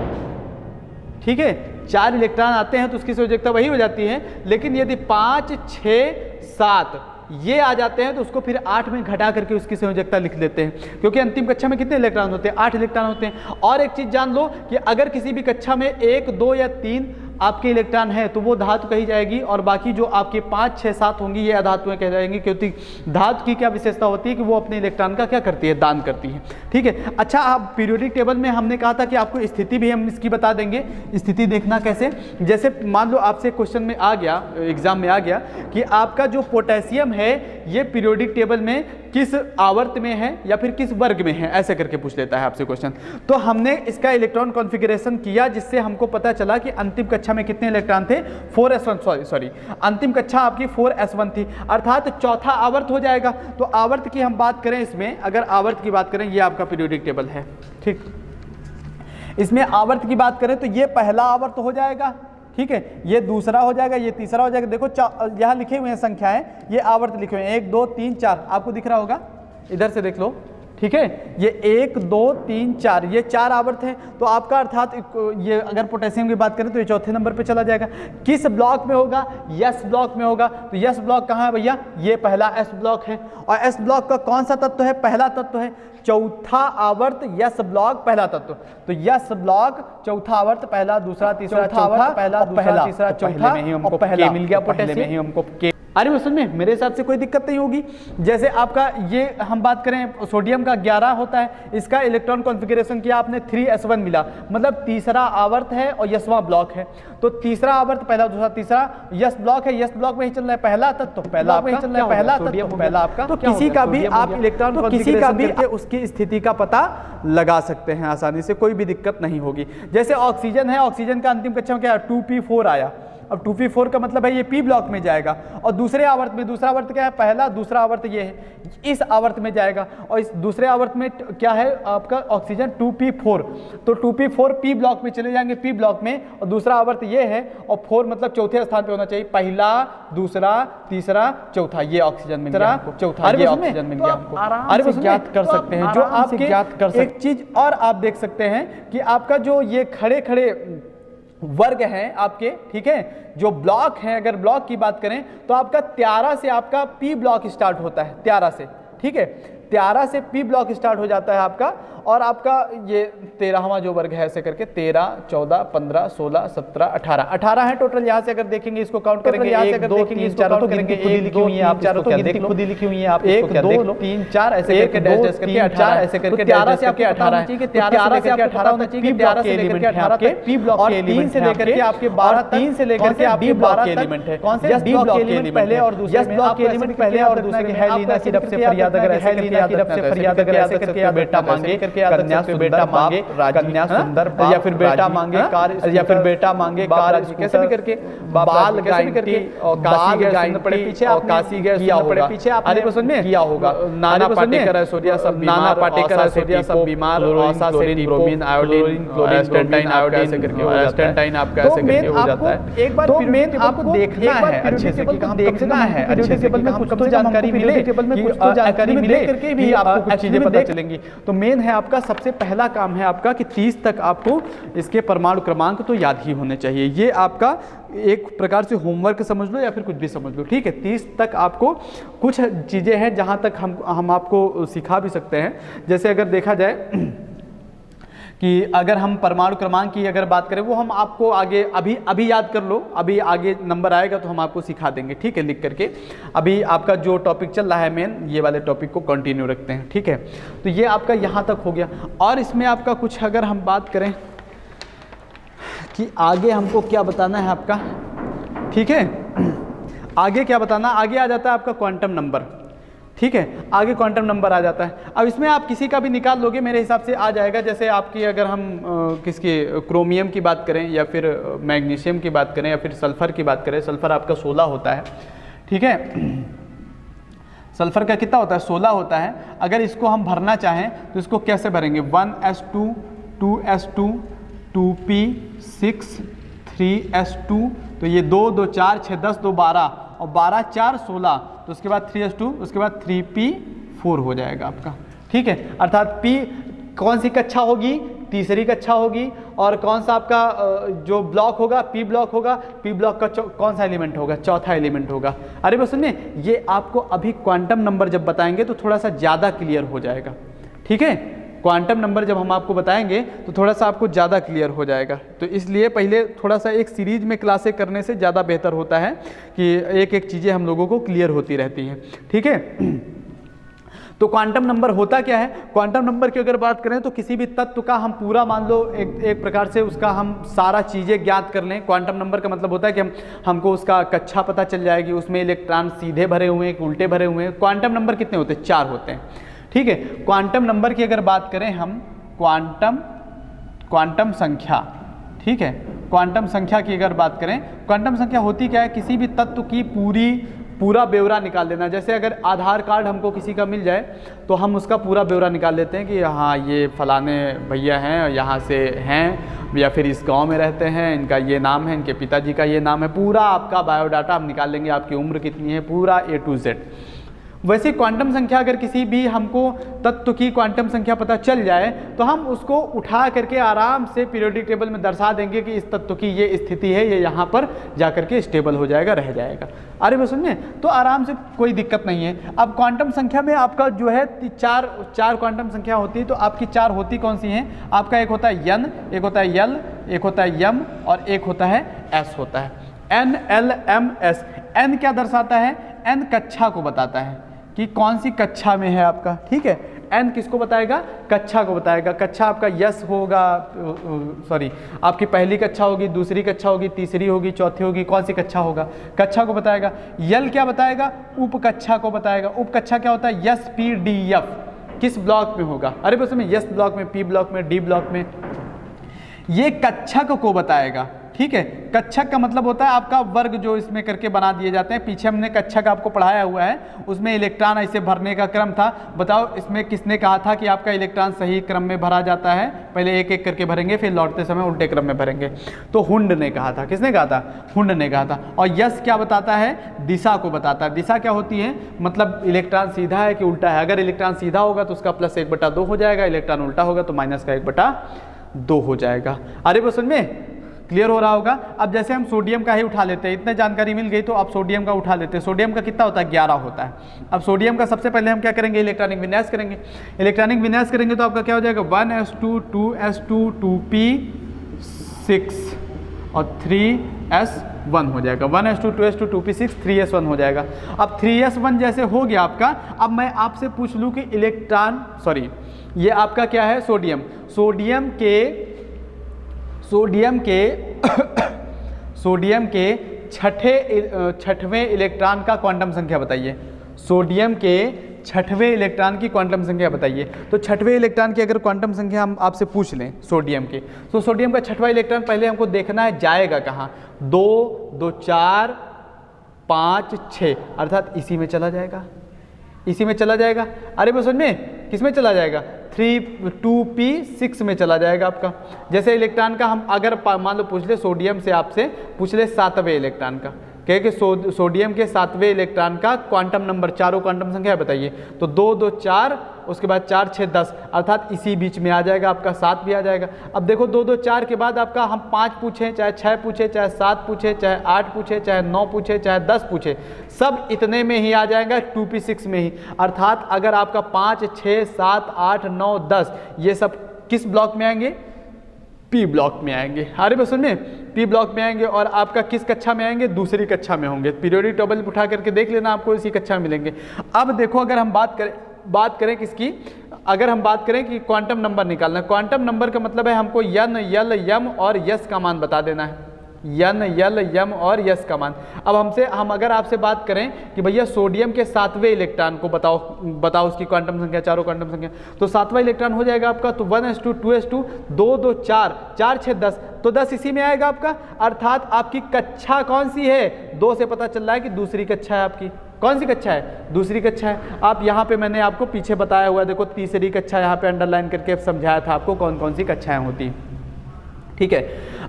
ठीक है, 4 इलेक्ट्रॉन आते हैं तो उसकी संयोजकता वही हो जाती है। लेकिन यदि 5 6 7 ये आ जाते हैं तो उसको फिर 8 में घटा करके उसकी संयोजकता लिख देते हैं, क्योंकि अंतिम कक्षा में कितने इलेक्ट्रॉन होते हैं? 8 इलेक्ट्रॉन होते हैं। और एक चीज जान लो कि अगर किसी भी कक्षा में 1 2 या 3 आपके इलेक्ट्रॉन है तो वो धातु कही जाएगी, और बाकी जो आपके 5 6 7 होंगी ये अधातुएं कह जाएंगी, क्योंकि धातु की क्या विशेषता होती है कि वो अपने इलेक्ट्रॉन का क्या करती है? दान करती है। ठीक है, अच्छा, आप पीरियोडिक टेबल में हमने कहा था कि आपको स्थिति भी हम इसकी बता देंगे। स्थिति देखना कैसे? जैसे मान लो आपसे क्वेश्चन में आ गया, एग्जाम में आ गया कि आपका जो पोटेशियम है ये पीरियोडिक टेबल में किस आवर्त में है या फिर किस वर्ग में है, ऐसे करके पूछ लेता है आपसे क्वेश्चन। तो हमने इसका इलेक्ट्रॉन कॉन्फ़िगरेशन किया, जिससे हमको पता चला कि अंतिम कक्षा में कितने इलेक्ट्रॉन थे? 4s1, सॉरी अंतिम कक्षा आपकी 4s1 थी, अर्थात चौथा आवर्त हो जाएगा। तो आवर्त की हम बात करें, इसमें अगर आवर्त की बात करें, ये आपका पीरियोडिक टेबल है। ठीक, इसमें आवर्त की बात करें तो ये पहला आवर्त हो जाएगा। ठीक है, ये दूसरा हो जाएगा, ये तीसरा हो जाएगा। देखो यहाँ लिखे हुए हैं संख्याएं, ये आवर्त लिखे हुए हैं 1 2 3 4, आपको दिख रहा होगा, इधर से देख लो। ठीक है, ये 1 2 3 4 ये 4 आवर्त हैं। तो आपका अर्थात ये अगर पोटेशियम की बात करें तो ये चौथे नंबर पे चला जाएगा। किस ब्लॉक में होगा? यस ब्लॉक में होगा। तो यस ब्लॉक कहाँ है भैया? ये पहला एस ब्लॉक है। और एस ब्लॉक का कौन सा तत्व है? पहला तत्व है। चौथा आवर्त यस ब्लॉक पहला तत्व। तो यस ब्लॉक चौथा आवर्त, पहला दूसरा तीसरा चौथा, पहला दूसरा तीसरा चौथा, में ही हमको पहला मिल गया पोटेशियम में ही हमको अरे वो समझ में, मेरे हिसाब से कोई दिक्कत नहीं होगी। जैसे आपका ये हम बात करें सोडियम का 11 होता है, इसका इलेक्ट्रॉन कॉन्फ़िगरेशन किया आपने 3s1 मिला, मतलब तीसरा आवर्त है और यसवां ब्लॉक है। तो तीसरा आवर्त पहला दूसरा तीसरा यस ब्लॉक है, यस ब्लॉक में ही चल रहा है पहला तत्व, तो पहला में ही चल रहा है पहला तत्व, तो पहला आपका। तो किसी का भी आप इलेक्ट्रॉन कॉन्फ़िगरेशन करके उसकी स्थिति का पता लगा सकते हैं आसानी से, कोई भी दिक्कत नहीं होगी। जैसे ऑक्सीजन है, ऑक्सीजन का अंतिम कक्षा में क्या है 2p4 आया, अब 2p4 का मतलब है ये p ब्लॉक में जाएगा, और दूसरे आवर्त में, दूसरा आवर्त क्या है पहला, दूसरा आवर्त ये है, इस आवर्त में जाएगा, और इस दूसरे आवर्त में क्या है आपका ऑक्सीजन 2p4, तो 2p4 p ब्लॉक में चले जाएंगे, p ब्लॉक में, और दूसरा आवर्त ये है, और 4 मतलब चौथे स्थान पे होना चाहिए, पहला दूसरा तीसरा चौथा, ये ऑक्सीजन मिल गया आपको, चौथा ये ऑक्सीजन मिल गया आपको। अरे वो ज्ञात कर सकते हैं, जो आपके ज्ञात कर सकते हैं। एक चीज और आप देख सकते हैं कि आपका जो ये खड़े खड़े वर्ग हैं आपके, ठीक है, जो ब्लॉक हैं, अगर ब्लॉक की बात करें तो आपका 13 से आपका पी ब्लॉक स्टार्ट होता है, 13 से, ठीक है, 13 से पी ब्लॉक स्टार्ट हो जाता है आपका, और आपका ये 13वां जो वर्ग है ऐसे करके 13, 14, 15, 16, 17, 18 है टोटल। यहाँ से अगर देखेंगे इसको काउंट करेंगे 1, 2, 3, 4 तो गिनती खुद ही लिखी हुई है, आप चारों तो गिनती खुद ही लिखी हुई है, आप 1, 2, 3, 4 ऐसे करके डैश डैश करके 18 ऐसे करके 13 से आपके 18 है, 13 से आपके 18 होना चाहिए, 13 से लेकर के 18 तक पी ब्लॉक के एलिमेंट, 3 से लेकर के आपके 12, 3 से लेकर के आपके 12 के एलिमेंट है, कौन से डी ब्लॉक के एलिमेंट पहले और दूसरे में, ब्लॉक के एलिमेंट पहले और दूसरे में है, लीना की रब से फरियाद अगर ऐसे करके याद रब से फरियाद अगर ऐसे करके बेटा मांगे कन्या सुंदर मांगे कन्या सुंदर, या फिर बेटा मांगे कार, या फिर बेटा मांगे कार, कैसे भी करके बाल गायंती और काशी गए सुंदर पड़े पीछे, और काशी गए सुंदर पड़े पीछे, आपने समझ में किया होगा। नाना पाटेकर ऐश्वर्या सब नाना पाटेकर ऐश्वर्या सब बीमार, औसा सेरिन ब्रोमीन आयोडीन एस्टेंटाइन आयोडीन ऐसे करके एस्टेंटाइन आपका ऐसे करके हो जाता है। एक बार मेन आपको देखना है अच्छे से कि कम देखना है अच्छे से, में कुछ तो जानकारी मिले, टेबल में कुछ तो जानकारी मिले करके भी आपको कुछ चीजें पता चलेंगी। तो मेन है आपका सबसे पहला काम है आपका कि 30 तक आपको इसके परमाणु क्रमांक तो याद ही होने चाहिए। ये आपका एक प्रकार से होमवर्क समझ लो या फिर कुछ भी समझ लो, ठीक है। 30 तक आपको कुछ चीज़ें हैं जहाँ तक हम आपको सिखा भी सकते हैं। जैसे अगर देखा जाए कि अगर हम परमाणु क्रमांक की अगर बात करें, वो हम आपको आगे अभी याद कर लो, अभी आगे नंबर आएगा तो हम आपको सिखा देंगे, ठीक है, लिख करके। अभी आपका जो टॉपिक चल रहा है मेन, ये वाले टॉपिक को कंटिन्यू रखते हैं, ठीक है। तो ये आपका यहाँ तक हो गया। और इसमें आपका कुछ अगर हम बात करें कि आगे हमको क्या बताना है आपका, ठीक है, आगे क्या बताना, आगे आ जाता है आपका क्वांटम नंबर, ठीक है, आगे क्वांटम नंबर आ जाता है। अब इसमें आप किसी का भी निकाल लोगे मेरे हिसाब से आ जाएगा। जैसे आपकी अगर हम किसकी क्रोमियम की बात करें या फिर मैग्नीशियम की बात करें या फिर सल्फर की बात करें, सल्फर आपका 16 होता है, ठीक है, सल्फर का कितना होता है 16 होता है। अगर इसको हम भरना चाहें तो इसको कैसे भरेंगे, 1s2 2s2 2p6 3s2, तो ये 2 2 4 6 10 2 12 और 12 4 16, तो उसके बाद 3s2, उसके बाद 3p4 हो जाएगा आपका, ठीक है। अर्थात p कौन सी कक्षा होगी, तीसरी कक्षा होगी, और कौन सा आपका जो ब्लॉक होगा p ब्लॉक होगा, p ब्लॉक का कौन सा एलिमेंट होगा, चौथा एलिमेंट होगा। अरे बस सुनिए, ये आपको अभी क्वांटम नंबर जब बताएंगे तो थोड़ा सा ज़्यादा क्लियर हो जाएगा, ठीक है। क्वांटम नंबर जब हम आपको बताएंगे तो थोड़ा सा आपको ज़्यादा क्लियर हो जाएगा। तो इसलिए पहले थोड़ा सा एक सीरीज में क्लासें करने से ज़्यादा बेहतर होता है कि एक एक चीज़ें हम लोगों को क्लियर होती रहती हैं, ठीक है। तो क्वांटम नंबर होता क्या है, क्वांटम नंबर की अगर बात करें तो किसी भी तत्व का हम पूरा मान लो एक प्रकार से उसका हम सारा चीज़ें ज्ञात कर लें। क्वांटम नंबर का मतलब होता है कि हमको उसका कक्षा पता चल जाएगी, उसमें इलेक्ट्रॉन सीधे भरे हुए हैं, उल्टे भरे हुए हैं। क्वांटम नंबर कितने होते हैं, 4 होते हैं, ठीक है। क्वांटम नंबर की अगर बात करें हम, क्वांटम संख्या, ठीक है, क्वांटम संख्या की अगर बात करें, क्वांटम संख्या होती क्या है, किसी भी तत्व की पूरा ब्यौरा निकाल देना। जैसे अगर आधार कार्ड हमको किसी का मिल जाए तो हम उसका पूरा ब्यौरा निकाल लेते हैं कि हाँ ये फलाने भैया हैं, यहाँ से हैं, या फिर इस गांव में रहते हैं, इनका ये नाम है, इनके पिताजी का ये नाम है, पूरा आपका बायोडाटा हम निकाल लेंगे, आपकी उम्र कितनी है, पूरा A to Z। वैसे क्वांटम संख्या अगर किसी भी हमको तत्व की क्वांटम संख्या पता चल जाए तो हम उसको उठा करके आराम से पीरियोडिक टेबल में दर्शा देंगे कि इस तत्व की ये स्थिति है, ये यहाँ पर जा करके स्टेबल हो जाएगा, रह जाएगा। अरे बस सुनिए, तो आराम से कोई दिक्कत नहीं है। अब क्वांटम संख्या में आपका जो है चार क्वांटम संख्या होती है। तो आपकी 4 होती कौन सी हैं, आपका एक होता है N, एक होता है L, एक होता है M और एक होता है S होता है। NLMS, N क्या दर्शाता है? N कक्षा को बताता है कि कौन सी कक्षा में है आपका, ठीक है। N किसको बताएगा? कक्षा को बताएगा। कक्षा आपका यस होगा, सॉरी आपकी पहली कक्षा होगी, दूसरी कक्षा होगी, तीसरी होगी, चौथी होगी, कौन सी कक्षा होगा? कक्षा को बताएगा। यल क्या बताएगा? उपकक्षा को बताएगा। उपकक्षा क्या होता है? SPDF, किस ब्लॉक में होगा? अरे बस में यस ब्लॉक में, पी ब्लॉक में, डी ब्लॉक में, ये कक्षक को बताएगा, ठीक है। कक्षक का मतलब होता है आपका वर्ग जो इसमें करके बना दिए जाते हैं। पीछे हमने कक्षक आपको पढ़ाया हुआ है, उसमें इलेक्ट्रॉन ऐसे भरने का क्रम था। बताओ इसमें किसने कहा था कि आपका इलेक्ट्रॉन सही क्रम में भरा जाता है? पहले एक एक करके भरेंगे, फिर लौटते समय उल्टे क्रम में भरेंगे। तो हुंड ने कहा था। किसने कहा था? हुंड ने कहा था। और यस क्या बताता है? दिशा को बताता है। दिशा क्या होती है? मतलब इलेक्ट्रॉन सीधा है कि उल्टा है। अगर इलेक्ट्रॉन सीधा होगा तो उसका +1/2 हो जाएगा, इलेक्ट्रॉन उल्टा होगा तो -1/2 हो जाएगा। अरे वो समझ में क्लियर हो रहा होगा। अब जैसे हम सोडियम का ही उठा लेते हैं, इतने जानकारी मिल गई तो अब सोडियम का उठा लेते हैं। सोडियम का कितना होता है? 11 होता है। अब सोडियम का सबसे पहले हम क्या करेंगे? इलेक्ट्रॉनिक विन्यास करेंगे। इलेक्ट्रॉनिक विन्यास करेंगे तो आपका क्या हो जाएगा? 1s2 2s2 2p6 और 3s1 हो जाएगा। 1s2 2s2 2p6 3s1 हो जाएगा। अब 3s1 जैसे हो गया आपका, अब मैं आपसे पूछ लूँ कि इलेक्ट्रॉन, सॉरी ये आपका क्या है? सोडियम। सोडियम के छठवें इलेक्ट्रॉन का क्वांटम संख्या बताइए। सोडियम के छठवें इलेक्ट्रॉन की क्वांटम संख्या बताइए। तो छठवें इलेक्ट्रॉन की अगर क्वांटम संख्या हम आपसे पूछ लें सोडियम के, तो सोडियम का छठवां इलेक्ट्रॉन पहले हमको देखना है जाएगा कहाँ। 2 2 4 5 6, अर्थात इसी में चला जाएगा, इसी में चला जाएगा। अरे बस में किस में चला जाएगा? 2p6 में चला जाएगा आपका। जैसे इलेक्ट्रॉन का हम अगर मान लो पूछ ले सोडियम से, आपसे पूछ ले 7वें इलेक्ट्रॉन का, कहे कि सोडियम के 7वें इलेक्ट्रॉन का क्वांटम नंबर, चारों क्वांटम संख्या बताइए। तो 2 2 4, उसके बाद 4 6 10, अर्थात इसी बीच में आ जाएगा आपका, 7 भी आ जाएगा। अब देखो 2 2 4 के बाद आपका हम 5 पूछें, चाहे 6 पूछे, चाहे 7 पूछे, चाहे 8 पूछे, चाहे 9 पूछे, चाहे 10 पूछे, सब इतने में ही आ जाएगा, 2p6 में ही। अर्थात अगर आपका 5 6 7 8 9 10 ये सब किस ब्लॉक में आएंगे? पी ब्लॉक में आएंगे। अरे बस सुनिए, पी ब्लॉक में आएंगे। और आपका किस कक्षा में आएंगे? दूसरी कक्षा में होंगे। पीरियोडिक टेबल उठा करके देख लेना, आपको इसी कक्षा में मिलेंगे। अब देखो अगर हम बात करें किसकी, अगर हम बात करें कि क्वांटम नंबर निकालना है। क्वांटम नंबर का मतलब है हमको n l m और यस का मान बता देना है। n l m और यस का मान। अब हम अगर आपसे बात करें कि भैया सोडियम के 7वें इलेक्ट्रॉन को बताओ उसकी क्वांटम संख्या, चारों क्वांटम संख्या, तो 7वां इलेक्ट्रॉन हो जाएगा आपका तो 1s2 2s2 2 2 4 4 6 10, तो 10 इसी में आएगा आपका। अर्थात आपकी कक्षा कौन सी है? 2 से पता चल रहा है कि दूसरी कक्षा है आपकी। कौन सी कक्षा है? दूसरी कक्षा है। आप यहाँ पे मैंने आपको पीछे बताया हुआ है, देखो तीसरी कक्षा यहाँ पे अंडरलाइन करके समझाया था आपको कौन कौन सी कक्षाएं होती, ठीक है।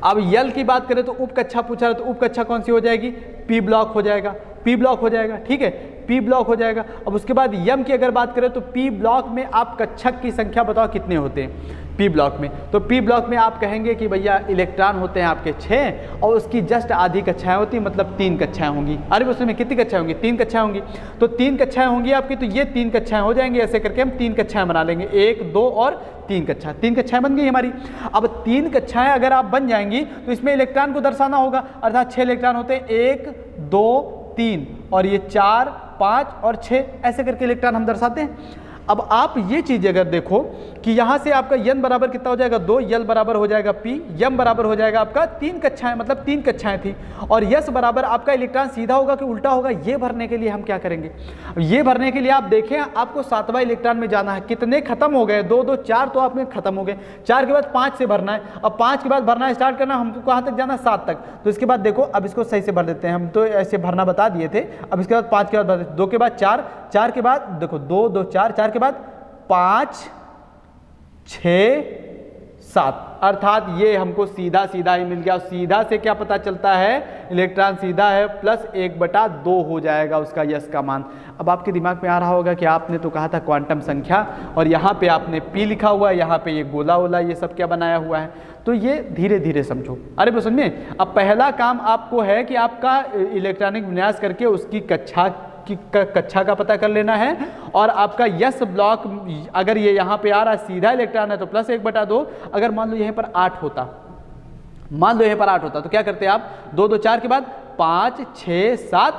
अब यल की बात करें तो उप कक्षा पूछा रहा, तो उप कक्षा कौन सी हो जाएगी? पी ब्लॉक हो जाएगा, पी ब्लॉक हो जाएगा, ठीक है, पी ब्लॉक हो जाएगा। अब उसके बाद यम की अगर बात करें तो पी ब्लॉक में आप कक्षक की संख्या बताओ कितने होते हैं पी ब्लॉक में? तो पी ब्लॉक में आप कहेंगे कि भैया इलेक्ट्रॉन होते हैं आपके 6 और उसकी जस्ट आधी कक्षाएं होती, मतलब 3 कक्षाएं होंगी। अरे उसमें कितनी कक्षाएं होंगी? 3 कक्षाएं होंगी। तो 3 कक्षाएं होंगी आपकी, तो ये 3 कक्षाएं हो जाएंगी। ऐसे करके हम 3 कक्षाएं बना लेंगे, 1 2 और 3 कक्षा, 3 कक्षाएं बन गई हमारी। अब 3 कक्षाएं अगर आप बन जाएंगी तो इसमें इलेक्ट्रॉन को दर्शाना होगा, अर्थात 6 इलेक्ट्रॉन होते हैं, 1 2 3 और ये 4 5 और 6, ऐसे करके इलेक्ट्रॉन हम दर्शाते हैं। अब आप ये चीज़ अगर देखो कि यहाँ से आपका n बराबर कितना हो जाएगा? 2, यल बराबर हो जाएगा p, यम बराबर हो जाएगा आपका 3 कक्षाएं, मतलब 3 कक्षाएं थी। और यस बराबर आपका इलेक्ट्रॉन सीधा होगा कि उल्टा होगा, ये भरने के लिए हम क्या करेंगे? ये भरने के लिए आप देखें, आपको 7वां इलेक्ट्रॉन में जाना है। कितने खत्म हो गए? 2 2 4 तो आप में खत्म हो गए। 4 के बाद 5 से भरना है। अब 5 के बाद भरना स्टार्ट करना, हमको कहाँ तक जाना? 7 तक। तो इसके बाद देखो, अब इसको सही से भर देते हैं, हम तो ऐसे भरना बता दिए थे। अब इसके बाद 5 के बाद 2 के बाद 4, 4 के बाद देखो 2 2 4, 4 के बाद 5 6 7, अर्थात ये हमको सीधा सीधा ही मिल गया। सीधा से क्या पता चलता है? इलेक्ट्रॉन सीधा है, +1/2 हो जाएगा उसका यस का मान। अब आपके दिमाग में आ रहा होगा कि आपने तो कहा था क्वांटम संख्या और यहाँ पे आपने पी लिखा हुआ है, यहाँ पे ये गोला वोला ये सब क्या बनाया हुआ है, तो ये धीरे धीरे समझो। अरे बस सुनिए, अब पहला काम आपको है कि आपका इलेक्ट्रॉनिक विन्यास करके उसकी कक्षा का पता कर लेना है। और आपका यस ब्लॉक अगर ये यहाँ पे आ रहा है सीधा इलेक्ट्रॉन है तो +1/2। अगर मान लो यहाँ पर 8 होता, मान लो यहाँ पर 8 होता तो क्या करते आप? 2 2 4 के बाद 5 6 7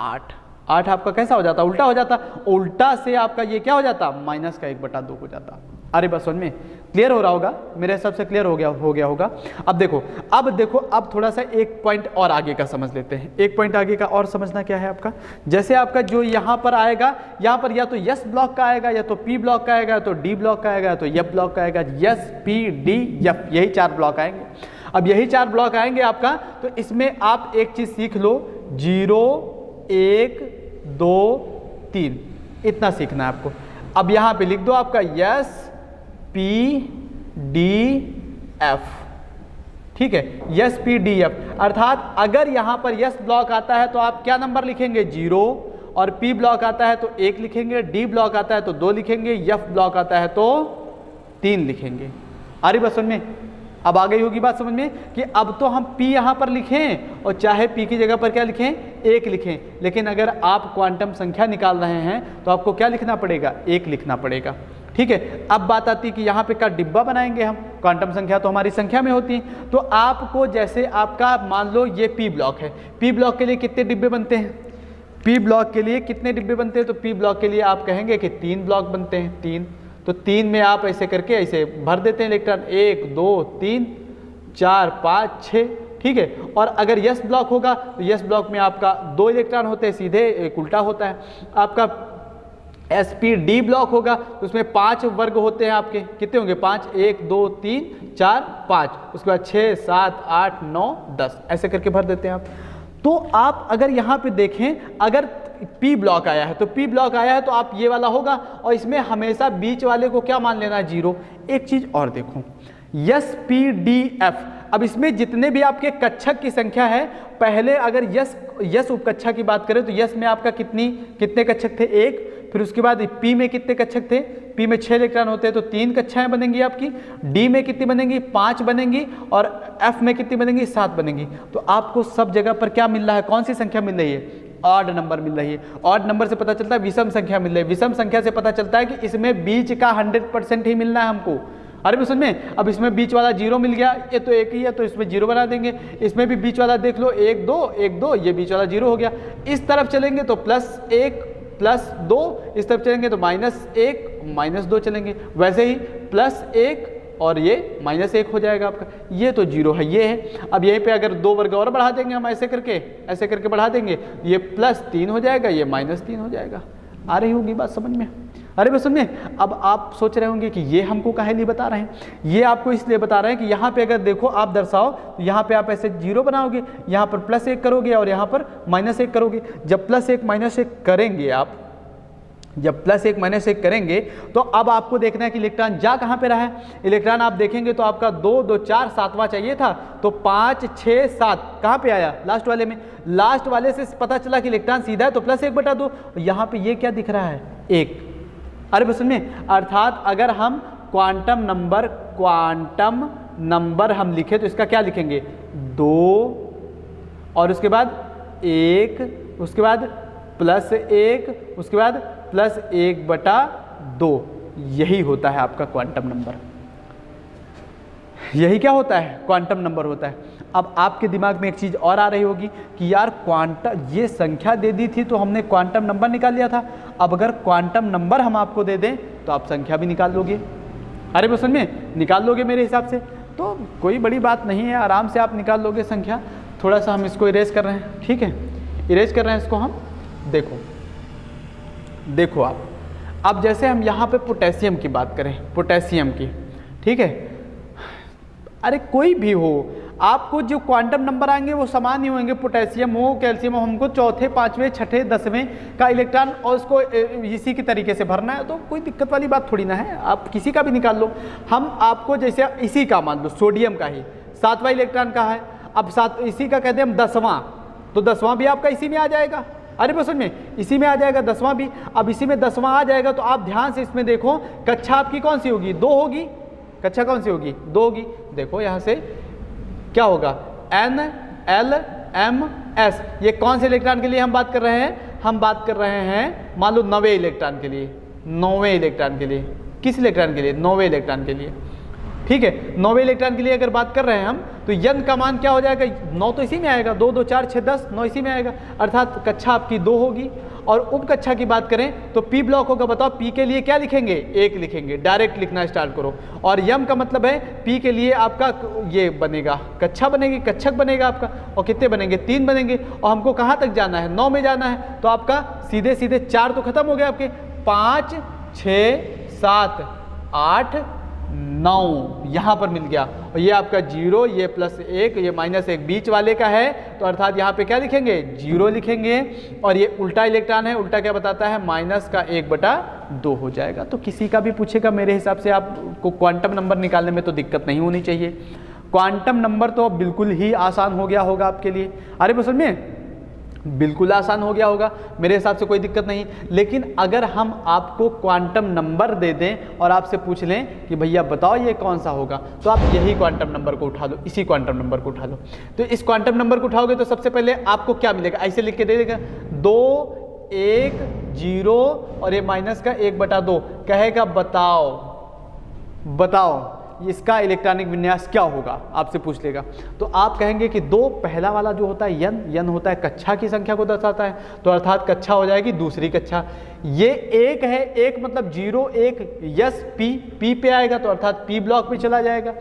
8, 8 आपका कैसा हो जाता, उल्टा हो जाता, उल्टा से आपका ये क्या हो जाता, माइनस का 1/2 हो जाता। अरे बस समझ में क्लियर हो रहा होगा, मेरे हिसाब से क्लियर हो गया होगा। अब देखो अब थोड़ा सा एक पॉइंट और आगे का समझ लेते हैं। एक पॉइंट आगे का और समझना क्या है आपका, जैसे आपका जो यहाँ पर आएगा, यहाँ पर या तो यस ब्लॉक का आएगा, या तो पी ब्लॉक का आएगा, या तो डी ब्लॉक का आएगा, या तो एफ ब्लॉक का आएगा। यस पी डी एफ, यही 4 ब्लॉक आएंगे। अब यही 4 ब्लॉक आएंगे आपका, तो इसमें आप एक चीज सीख लो, 0 1 2 3 इतना सीखना है आपको। अब यहाँ पे लिख दो आपका यस पी डी एफ, ठीक है, यस पी डी एफ। अर्थात अगर यहाँ पर यस ब्लॉक आता है तो आप क्या नंबर लिखेंगे, 0, और पी ब्लॉक आता है तो 1 लिखेंगे, डी ब्लॉक आता है तो 2 लिखेंगे, एफ ब्लॉक आता है तो 3 लिखेंगे। आ रही बात समझ में, अब आ गई होगी बात समझ में कि अब तो हम P यहाँ पर लिखें और चाहे P की जगह पर क्या लिखें, 1 लिखें, लेकिन अगर आप क्वांटम संख्या निकाल रहे हैं तो आपको क्या लिखना पड़ेगा, 1 लिखना पड़ेगा। ठीक है, अब बात आती है कि यहाँ पे का डिब्बा बनाएंगे हम, क्वांटम संख्या तो हमारी संख्या में होती है, तो आपको जैसे आपका मान लो ये P ब्लॉक है, P ब्लॉक के लिए कितने डिब्बे बनते हैं, P ब्लॉक के लिए कितने डिब्बे बनते हैं, तो P ब्लॉक के लिए आप कहेंगे कि 3 ब्लॉक बनते हैं, 3, तो 3 में आप ऐसे करके ऐसे भर देते हैं इलेक्ट्रॉन, 1 2 3 4 5 6, ठीक है। और अगर यस ब्लॉक होगा तो यस ब्लॉक में आपका 2 इलेक्ट्रॉन होते हैं सीधे, एक उल्टा होता है। आपका एसपीडी ब्लॉक होगा तो उसमें 5 वर्ग होते हैं आपके, कितने होंगे 5, 1 2 3 4 5, उसके बाद 6 7 8 9 10 ऐसे करके भर देते हैं आप। तो आप अगर यहाँ पे देखें, अगर P ब्लॉक आया है तो P ब्लॉक आया है तो आप ये वाला होगा, और इसमें हमेशा बीच वाले को क्या मान लेना है, 0। एक चीज और देखो, यस पी डी एफ, अब इसमें जितने भी आपके कक्षक की संख्या है, पहले अगर यस उपकक्षा की बात करें तो यस में आपका कितने कक्षक थे, 1, फिर उसके बाद P में कितने कक्षक थे, P में 6 इलेक्ट्रॉन होते हैं तो 3 कक्षाएं बनेंगी आपकी, D में कितनी बनेंगी, 5 बनेंगी, और F में कितनी बनेंगी, 7 बनेंगी। तो आपको सब जगह पर क्या मिल रहा है, कौन सी संख्या मिल रही है, ऑड नंबर मिल रही है। ऑड नंबर से पता चलता है विषम संख्या मिल रही है, विषम संख्या से पता चलता है कि इसमें बीच का 100% ही मिलना है हमको। अरे भी समझे, अब इसमें बीच वाला 0 मिल गया, ये तो 1 ही है तो इसमें 0 बना देंगे, इसमें भी बीच वाला देख लो 1 2 1 2, ये बीच वाला 0 हो गया। इस तरफ चलेंगे तो +1 +2, इस तरफ चलेंगे तो -1 -2 चलेंगे, वैसे ही +1 और ये -1 हो जाएगा आपका, ये तो 0 है, ये है। अब यहीं पे अगर 2 वर्ग और बढ़ा देंगे हम, ऐसे करके बढ़ा देंगे, ये +3 हो जाएगा, ये -3 हो जाएगा। आ रही होगी बात समझ में, अरे बस समझे। अब आप सोच रहे होंगे कि ये हमको काहे लिए बता रहे हैं, ये आपको इसलिए बता रहे हैं कि यहाँ पे अगर देखो आप दर्शाओ तो यहाँ पे आप ऐसे 0 बनाओगे, यहाँ पर +1 करोगे और यहाँ पर -1 करोगे। जब +1 -1 करेंगे आप, जब +1 -1 करेंगे तो अब आपको देखना है कि इलेक्ट्रॉन जा कहाँ पे रहा है। इलेक्ट्रॉन आप देखेंगे तो आपका 2 2 4 7वां चाहिए था, तो 5 6 7 कहाँ पे आया, लास्ट वाले में। लास्ट वाले से पता चला कि इलेक्ट्रॉन सीधा है तो +1/2, यहाँ पे ये क्या दिख रहा है, 1। अरे बस में, अर्थात अगर हम क्वांटम नंबर हम लिखे तो इसका क्या लिखेंगे, 2 और उसके बाद 1, उसके बाद +1, उसके बाद +1/2, यही होता है आपका क्वांटम नंबर। यही क्या होता है, क्वांटम नंबर होता है। अब आपके दिमाग में एक चीज़ और आ रही होगी कि यार ये संख्या दे दी थी तो हमने क्वांटम नंबर निकाल लिया था, अब अगर क्वांटम नंबर हम आपको दे दें तो आप संख्या भी निकाल लोगे। अरे बस में निकाल लोगे मेरे हिसाब से, तो कोई बड़ी बात नहीं है, आराम से आप निकाल लोगे संख्या। थोड़ा सा हम इसको इरेज कर रहे हैं, ठीक है, इरेज कर रहे हैं इसको हम। देखो आप, अब जैसे हम यहाँ पे पोटेशियम की बात करें, पोटेशियम की, ठीक है, अरे कोई भी हो, आपको जो क्वांटम नंबर आएंगे वो समान ही होंगे, पोटेशियम हो कैल्शियम हो, हमको 4थे 5वें 6ठे 10वें का इलेक्ट्रॉन और उसको इसी की तरीके से भरना है, तो कोई दिक्कत वाली बात थोड़ी ना है, आप किसी का भी निकाल लो। हम आपको जैसे इसी का मान लो, सोडियम का ही 7वां इलेक्ट्रॉन का है, अब इसी का कहते हैं हम 10वां, तो 10वां भी आपका इसी में आ जाएगा। अरे बस में इसी में आ जाएगा 10वां भी। अब इसी में 10वां आ जाएगा तो आप ध्यान से इसमें देखो, कक्षा आपकी कौन सी होगी, 2 होगी, कक्षा कौन सी होगी, 2 होगी। देखो यहाँ से क्या होगा, N L M S, ये कौन से इलेक्ट्रॉन के लिए हम बात कर रहे हैं, हम बात कर रहे हैं मान लो 9वें इलेक्ट्रॉन के लिए, 9वें इलेक्ट्रॉन के लिए, किस इलेक्ट्रॉन के लिए, 9वें इलेक्ट्रॉन के लिए। ठीक है। 9वें इलेक्ट्रॉन के लिए अगर बात कर रहे हैं हम तो n का मान क्या हो जाएगा, 9 तो इसी में आएगा, 2 2 4 6 10, 9 इसी में आएगा, अर्थात कक्षा आपकी 2 होगी। और उप कक्षा की बात करें तो p ब्लॉक होगा, बताओ p के लिए क्या लिखेंगे, 1 लिखेंगे, डायरेक्ट लिखना स्टार्ट करो। और m का मतलब है p के लिए आपका ये बनेगा, कक्षा बनेगी, कक्षक बनेगा आपका, और कितने बनेंगे, 3 बनेंगे। और हमको कहाँ तक जाना है, 9 में जाना है, तो आपका सीधे सीधे 4 तो खत्म हो गया आपके, 5 6 7 8 9 यहाँ पर मिल गया। और ये आपका 0, ये +1, ये -1 बीच वाले का है, तो अर्थात यहाँ पे क्या लिखेंगे, 0 लिखेंगे। और ये उल्टा इलेक्ट्रॉन है, उल्टा क्या बताता है, -1/2 हो जाएगा। तो किसी का भी पूछेगा, मेरे हिसाब से आपको क्वांटम नंबर निकालने में तो दिक्कत नहीं होनी चाहिए। क्वांटम नंबर तो बिल्कुल ही आसान हो गया होगा आपके लिए। अरे बस में बिल्कुल आसान हो गया होगा, मेरे हिसाब से कोई दिक्कत नहीं। लेकिन अगर हम आपको क्वांटम नंबर दे दें और आपसे पूछ लें कि भैया बताओ ये कौन सा होगा, तो आप यही क्वांटम नंबर को उठा लो, इसी क्वांटम नंबर को उठा लो। तो इस क्वांटम नंबर को उठाओगे तो सबसे पहले आपको क्या मिलेगा, ऐसे लिख के दे देगा, 2 1 0 और ये -1/2, कहेगा बताओ बताओ इसका इलेक्ट्रॉनिक विन्यास क्या होगा, आपसे पूछ लेगा। तो आप कहेंगे कि 2 पहला वाला जो होता है n होता है कक्षा की संख्या को दर्शाता है, तो अर्थात कक्षा हो जाएगी दूसरी कक्षा। ये 1 है, 1 मतलब 0 1 यस p पे आएगा, तो अर्थात p ब्लॉक में चला जाएगा।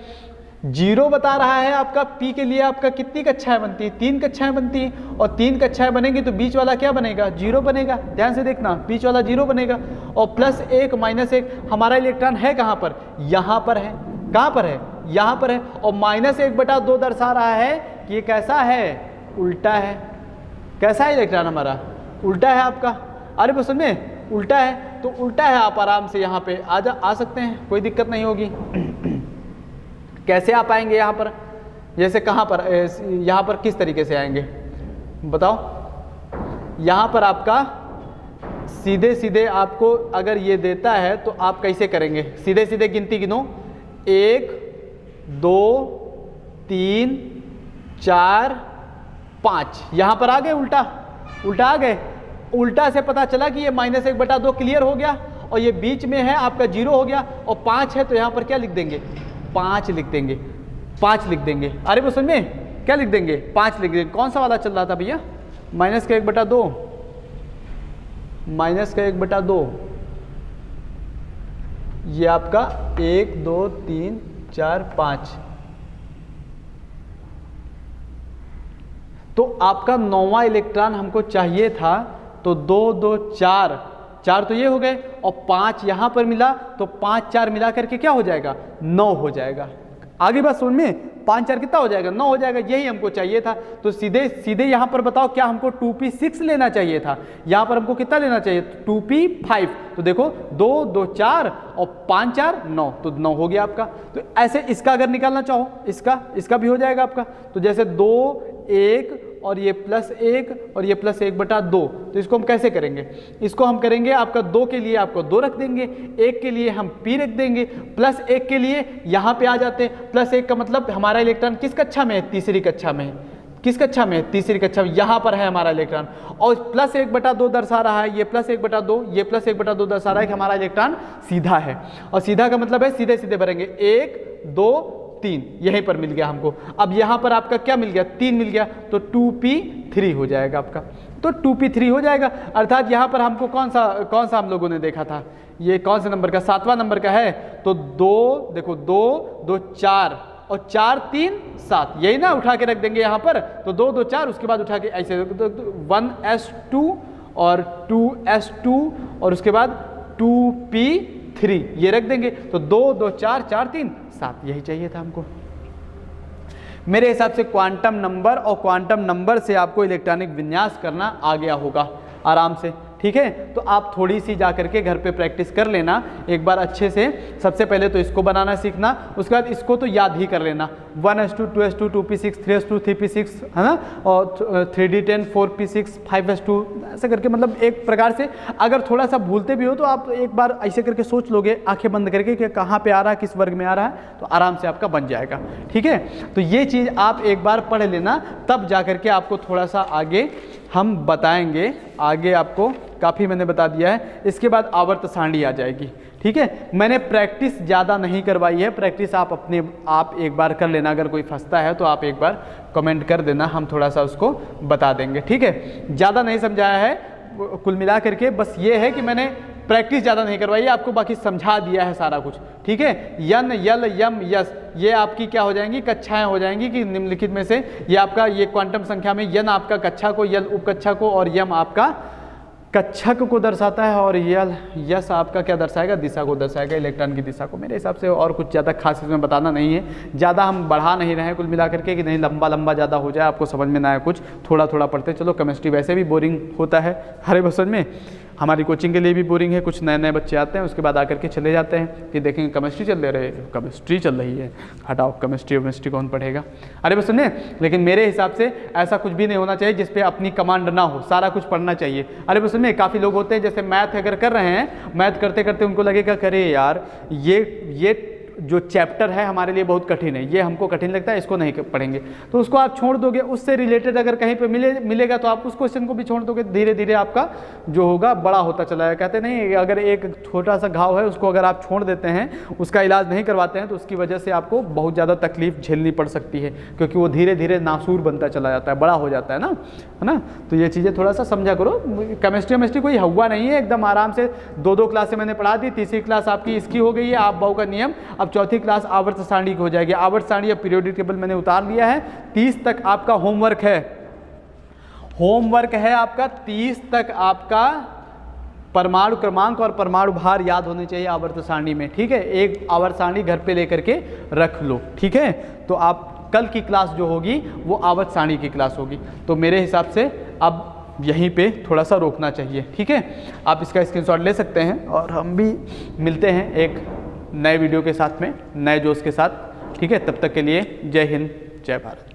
0 बता रहा है आपका p के लिए आपका कितनी कक्षाएं बनती है, 3 कक्षाएं बनती हैं, और 3 कक्षाएं बनेंगी तो बीच वाला क्या बनेगा, 0 बनेगा। ध्यान से देखना, बीच वाला 0 बनेगा। और +1 -1 हमारा इलेक्ट्रॉन है कहाँ पर, यहाँ पर है, कहाँ पर है, यहाँ पर है। और -1/2 दर्शा रहा है कि ये कैसा है, उल्टा है। कैसा है इलेक्ट्रॉन हमारा, उल्टा है आपका। अरे बस में उल्टा है, तो उल्टा है, आप आराम से यहाँ पे आ सकते हैं, कोई दिक्कत नहीं होगी। कैसे आप आएंगे यहाँ पर, जैसे कहाँ पर, यहाँ पर किस तरीके से आएंगे बताओ। यहाँ पर आपका सीधे सीधे आपको अगर ये देता है तो आप कैसे करेंगे, सीधे सीधे गिनती गिनो, 1 2 3 4 5, यहाँ पर आ गए, उल्टा आ गए। उल्टा से पता चला कि ये -1/2 क्लियर हो गया, और ये बीच में है आपका 0 हो गया, और 5 है तो यहाँ पर क्या लिख देंगे, 5 लिख देंगे, 5 लिख देंगे। अरे वो सुन में क्या लिख देंगे, 5 लिख देंगे। कौन सा वाला चल रहा था भैया, -1/2, -1/2, ये आपका 1 2 3 4 5, तो आपका 9वां इलेक्ट्रॉन हमको चाहिए था, तो 2 2 4 तो ये हो गए, और 5 यहाँ पर मिला, तो 5 4 मिला करके क्या हो जाएगा, 9 हो जाएगा। आगे बात सुन में, 5 4 कितना हो जाएगा, 9 हो जाएगा, यही हमको चाहिए था। तो सीधे सीधे यहाँ पर बताओ, क्या हमको 2p6 लेना चाहिए था, यहाँ पर हमको कितना लेना चाहिए, 2p5। तो देखो 2 2 4 और 5 4 9, तो 9 हो गया आपका। तो ऐसे इसका अगर निकालना चाहो, इसका भी हो जाएगा आपका। तो जैसे 2 1 और ये +1 और ये +1/2, तो इसको हम कैसे करेंगे, इसको हम करेंगे आपका 2 के लिए आपको 2 रख देंगे, 1 के लिए हम p रख देंगे, +1 के लिए यहाँ पे आ जाते हैं। +1 का मतलब हमारा इलेक्ट्रॉन किस कक्षा में है, तीसरी कक्षा में है। किस कक्षा में है, तीसरी कक्षा में, यहाँ पर है हमारा इलेक्ट्रॉन। और +1/2 दर्शा रहा है, ये +1/2, ये +1/2 दर्शा रहा है कि हमारा इलेक्ट्रॉन सीधा है। और सीधा का मतलब है सीधे सीधे भरेंगे, 1 2 3, यहीं पर मिल गया हमको। अब यहाँ पर आपका क्या मिल गया, 3 मिल गया, तो 2p3 हो जाएगा आपका। तो 2p3 हो जाएगा, अर्थात यहाँ पर हमको कौन सा हम लोगों ने देखा था, ये कौन से नंबर का, 7वां नंबर का है। तो 2 देखो 2 2 4 और 4 3 7, यही ना, उठा के रख देंगे यहाँ पर। तो 2 2 4, उसके बाद उठा के ऐसे 1s2 और 2s2 और उसके बाद 2p3 ये रख देंगे। तो 2 2 4 4 3 7, यही चाहिए था हमको। मेरे हिसाब से क्वांटम नंबर और क्वांटम नंबर से आपको इलेक्ट्रॉनिक विन्यास करना आ गया होगा आराम से, ठीक है। तो आप थोड़ी सी जा करके घर पे प्रैक्टिस कर लेना एक बार अच्छे से। सबसे पहले तो इसको बनाना सीखना, उसके बाद इसको तो याद ही कर लेना, 1s2 2s2 2p6 3s2 3p6, है ना, और 3d10 4p6 5s2, ऐसे करके, मतलब एक प्रकार से अगर थोड़ा सा भूलते भी हो तो आप एक बार ऐसे करके सोच लोगे आंखें बंद करके कि कहाँ पे आ रहा है, किस वर्ग में आ रहा है, तो आराम से आपका बन जाएगा, ठीक है। तो ये चीज़ आप एक बार पढ़ लेना, तब जा करके आपको थोड़ा सा आगे हम बताएंगे आगे, आपको काफ़ी मैंने बता दिया है। इसके बाद आवर्त सारणी आ जाएगी, ठीक है। मैंने प्रैक्टिस ज़्यादा नहीं करवाई है, प्रैक्टिस आप एक बार कर लेना। अगर कोई फंसता है तो आप एक बार कमेंट कर देना, हम थोड़ा सा उसको बता देंगे, ठीक है। ज़्यादा नहीं समझाया है कुल मिला करके, बस ये है कि मैंने प्रैक्टिस ज़्यादा नहीं करवाई है, आपको बाकी समझा दिया है सारा कुछ, ठीक है। यन, यल, यम, यस, ये आपकी क्या हो जाएंगी, कक्षाएं हो जाएंगी कि निम्नलिखित में से ये आपका, ये क्वांटम संख्या में यन आपका कक्षा को, यल उपकक्षा को और यम आपका कक्षक को दर्शाता है और यस आपका क्या दर्शाएगा, दिशा को दर्शाएगा, इलेक्ट्रॉन की दिशा को। मेरे हिसाब से और कुछ ज़्यादा खास इसमें बताना नहीं है, ज़्यादा हम बढ़ा नहीं रहे हैं कुल मिला करके कि नहीं लंबा लंबा ज़्यादा हो जाए, आपको समझ में ना आए, कुछ थोड़ा थोड़ा पढ़ते चलो। केमिस्ट्री वैसे भी बोरिंग होता है हर बसर में, हमारी कोचिंग के लिए भी बोरिंग है। कुछ नए नए बच्चे आते हैं, उसके बाद आकर के चले जाते हैं कि देखेंगे केमिस्ट्री चल रही है, हटाओ केमिस्ट्री कौन पढ़ेगा, अरे बस सुनिए। लेकिन मेरे हिसाब से ऐसा कुछ भी नहीं होना चाहिए जिस पे अपनी कमांड ना हो, सारा कुछ पढ़ना चाहिए। अरे बस सुनिए, काफ़ी लोग होते हैं जैसे मैथ अगर कर रहे हैं, मैथ करते करते उनको लगेगा करे यार ये जो चैप्टर है हमारे लिए बहुत कठिन है, ये हमको कठिन लगता है, इसको नहीं पढ़ेंगे, तो उसको आप छोड़ दोगे। उससे रिलेटेड अगर कहीं पे मिलेगा तो आप उस क्वेश्चन को भी छोड़ दोगे, धीरे धीरे आपका जो होगा बड़ा होता चला जाएगा। कहते नहीं, अगर एक छोटा सा घाव है उसको अगर आप छोड़ देते हैं, उसका इलाज नहीं करवाते हैं, तो उसकी वजह से आपको बहुत ज़्यादा तकलीफ झेलनी पड़ सकती है, क्योंकि वो धीरे धीरे नासूर बनता चला जाता है, बड़ा हो जाता है ना। तो ये चीज़ें थोड़ा सा समझा करो। केमिस्ट्री कोई हुआ नहीं है, एकदम आराम से 2-2 क्लासें मैंने पढ़ा दी। तीसरी क्लास आपकी इसकी हो गई है, आप बाउ का नियम। अब चौथी क्लास आवर्त सारणी की हो जाएगी। आवर्त सारणी या पीरियोडिक टेबल मैंने उतार लिया है। 30 तक आपका होमवर्क है आपका 30 तक आपका परमाणु क्रमांक और परमाणु भार याद होने चाहिए आवर्त सारणी में, ठीक है। एक आवर्त सारणी घर पे लेकर के रख लो, ठीक है। तो आप कल की क्लास जो होगी वो आवर्त सारणी की क्लास होगी। तो मेरे हिसाब से अब यहीं पे थोड़ा सा रोकना चाहिए, ठीक है। आप इसका स्क्रीनशॉट ले सकते हैं और हम भी मिलते हैं एक नए वीडियो के साथ में, नए जोश के साथ, ठीक है। तब तक के लिए जय हिंद, जय भारत।